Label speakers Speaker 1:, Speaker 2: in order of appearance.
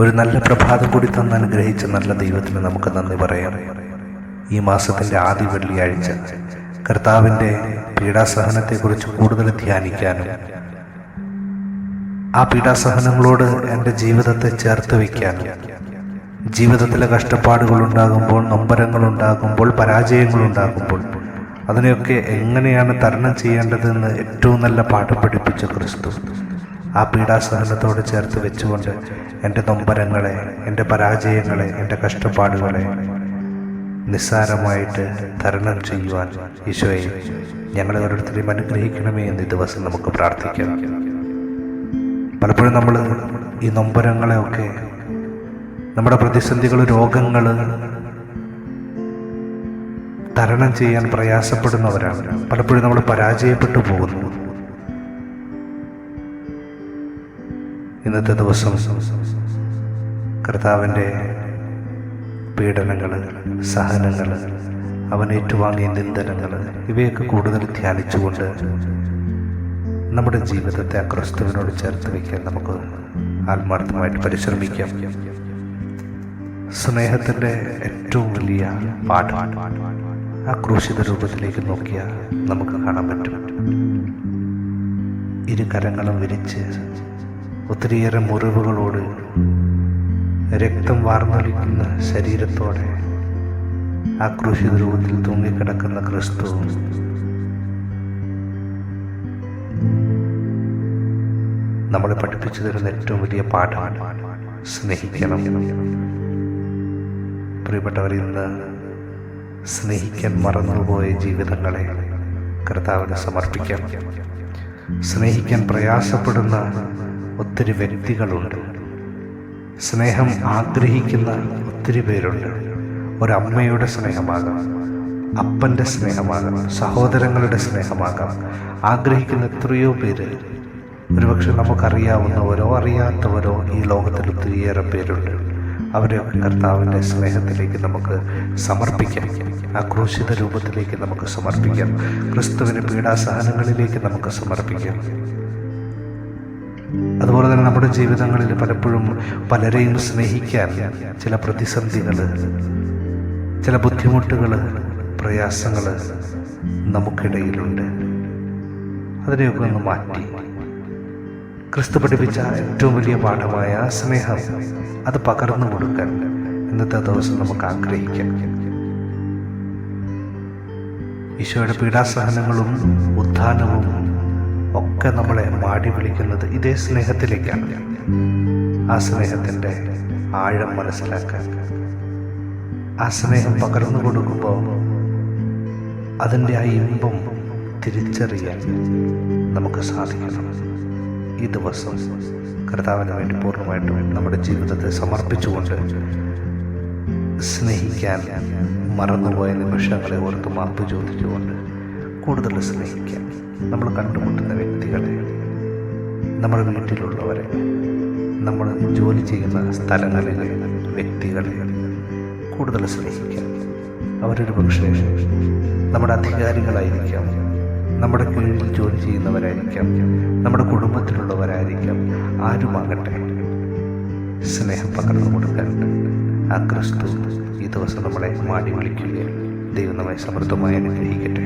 Speaker 1: ഒരു നല്ല പ്രഭാതം കൂടി തന്ന് അനുഗ്രഹിച്ച നല്ല ദൈവത്തിന് നമുക്ക് നന്ദി പറയാം. ഈ മാസത്തിൻ്റെ ആദ്യ വെള്ളിയാഴ്ച കർത്താവിൻ്റെ പീഡാസഹനത്തെക്കുറിച്ച് കൂടുതൽ ധ്യാനിക്കാനും ആ പീഡാസഹനങ്ങളോട് എൻ്റെ ജീവിതത്തെ ചേർത്ത് വയ്ക്കാനും, ജീവിതത്തിലെ കഷ്ടപ്പാടുകളുണ്ടാകുമ്പോൾ, നൊമ്പരങ്ങളുണ്ടാകുമ്പോൾ, പരാജയങ്ങളുണ്ടാകുമ്പോൾ അതിനെയൊക്കെ എങ്ങനെയാണ് തരണം ചെയ്യേണ്ടതെന്ന് ഏറ്റവും നല്ല പാഠം പഠിപ്പിച്ച ക്രിസ്തു ആ പീഡാസഹനത്തോട് ചേർത്ത് വെച്ചുകൊണ്ട് എൻ്റെ നൊമ്പരങ്ങളെ, എൻ്റെ പരാജയങ്ങളെ, എൻ്റെ കഷ്ടപ്പാടുകളെ നിസ്സാരമായിട്ട് തരണം ചെയ്യുവാൻ ഈശോയെ ഞങ്ങളെ ഓരോരുത്തരെയും അനുഗ്രഹിക്കണമേ എന്ന് ഈ ദിവസം നമുക്ക് പ്രാർത്ഥിക്കാം. പലപ്പോഴും നമ്മൾ ഈ നൊമ്പരങ്ങളെയൊക്കെ, നമ്മുടെ പ്രതിസന്ധികൾ, രോഗങ്ങൾ തരണം ചെയ്യാൻ പ്രയാസപ്പെടുന്നവരാണ്. പലപ്പോഴും നമ്മൾ പരാജയപ്പെട്ടു പോകുന്നു. ഇന്നത്തെ ദിവസം കർത്താവിൻ്റെ പീഡനങ്ങൾ, സഹനങ്ങൾ, അവൻ ഏറ്റുവാങ്ങിയ നിന്ദനങ്ങൾ, ഇവയൊക്കെ കൂടുതൽ ധ്യാനിച്ചുകൊണ്ട് നമ്മുടെ ജീവിതത്തെ ആ ക്രിസ്തുവിനോട് ചേർത്ത് വയ്ക്കാൻ നമുക്ക് ആത്മാർത്ഥമായിട്ട് പരിശ്രമിക്കാം. സ്നേഹത്തിൻ്റെ ഏറ്റവും വലിയ പാഠം ആ ക്രൂശിത രൂപത്തിലേക്ക് നോക്കിയാൽ നമുക്ക് കാണാൻ പറ്റും. ഇരു കരങ്ങളും വിരിച്ച് ഒത്തിരിയേറെ മുറിവുകളോട്, രക്തം വാർന്നൊലിക്കുന്ന ശരീരത്തോടെ ആ ക്രൂശിത രൂപത്തിൽ തൂങ്ങിക്കിടക്കുന്ന ക്രിസ്തു നമ്മളെ പഠിപ്പിച്ചു തരുന്ന ഏറ്റവും വലിയ പാഠമാണ് സ്നേഹിക്കണം. പ്രിയപ്പെട്ടവർ, ഇന്ന് സ്നേഹിക്കാൻ മറന്നുപോയ ജീവിതങ്ങളെ കർത്താവിന് സമർപ്പിക്കാം. സ്നേഹിക്കാൻ പ്രയാസപ്പെടുന്ന ഒത്തിരി വ്യക്തികളുണ്ട്. സ്നേഹം ആഗ്രഹിക്കുന്ന ഒത്തിരി പേരുണ്ട്. ഒരമ്മയുടെ സ്നേഹമാകാം, അപ്പൻ്റെ സ്നേഹമാകാം, സഹോദരങ്ങളുടെ സ്നേഹമാകാം. ആഗ്രഹിക്കുന്ന എത്രയോ പേര്, ഒരുപക്ഷെ നമുക്കറിയാവുന്നവരോ അറിയാത്തവരോ ഈ ലോകത്തിൽ ഒത്തിരിയേറെ പേരുണ്ട്. അവരെയൊക്കെ കർത്താവിൻ്റെ സ്നേഹത്തിലേക്ക് നമുക്ക് സമർപ്പിക്കാം. ആ ക്രൂശിത രൂപത്തിലേക്ക് നമുക്ക് സമർപ്പിക്കാം. ക്രിസ്തുവിൻ്റെ പീഡാസഹനങ്ങളിലേക്ക് നമുക്ക് സമർപ്പിക്കാം. അതുപോലെ തന്നെ നമ്മുടെ ജീവിതങ്ങളിൽ പലപ്പോഴും പലരെയും സ്നേഹിക്കാൻ ചില പ്രതിസന്ധികൾ, ചില ബുദ്ധിമുട്ടുകൾ, പ്രയാസങ്ങൾ നമുക്കിടയിലുണ്ട്. അതിനെയൊക്കെ ഒന്ന് മാറ്റി ക്രിസ്തു പഠിപ്പിച്ച ഏറ്റവും വലിയ പാഠമായ സ്നേഹം അത് പകർന്നു കൊടുക്കാൻ ഇന്നത്തെ ദിവസം നമുക്ക് ആഗ്രഹിക്കാം. ഈശോയുടെ പീഡാസഹനങ്ങളും ഉത്ഥാനവും ഒക്കെ നമ്മളെ മാടി വിളിക്കുന്നത് ഇതേ സ്നേഹത്തിലേക്കാണ്. ആ സ്നേഹത്തിൻ്റെ ആഴം മനസ്സിലാക്കാൻ, ആ സ്നേഹം പകർന്നു കൊടുക്കുമ്പോൾ അതിൻ്റെ ആ ഇമ്പം തിരിച്ചറിയാൻ നമുക്ക് സാധിക്കണം. ഈ ദിവസം കർത്താവിന് വേണ്ടി പൂർണ്ണമായിട്ടും നമ്മുടെ ജീവിതത്തെ സമർപ്പിച്ചുകൊണ്ട് സ്നേഹിക്കാൻ മറന്നുപോയ നിമിഷങ്ങളെ ഓർത്ത് മാപ്പ് ചോദിച്ചുകൊണ്ട് കൂടുതൽ സ്നേഹിക്കാൻ, നമ്മൾ കണ്ടുമുട്ടുന്ന വ്യക്തികളെ, നമ്മുടെ വീട്ടിലുള്ളവരെ, നമ്മൾ ജോലി ചെയ്യുന്ന സ്ഥലങ്ങളിലെ വ്യക്തികളെ കൂടുതൽ സ്നേഹിക്കാൻ. അവരൊരു പക്ഷേ നമ്മുടെ അധികാരികളായിരിക്കാം, നമ്മുടെ കീഴിൽ ജോലി ചെയ്യുന്നവരായിരിക്കാം, നമ്മുടെ കുടുംബത്തിലുള്ളവരായിരിക്കാം, ആരുമാകട്ടെ, സ്നേഹം പകർന്നു കൊടുക്കാൻ ആ ക്രിസ്തു ഈ ദിവസം നമ്മളെ മാടി വിളിക്കുകയും ദൈവം നമ്മെ സമൃദ്ധമായി അനുഗ്രഹിക്കട്ടെ.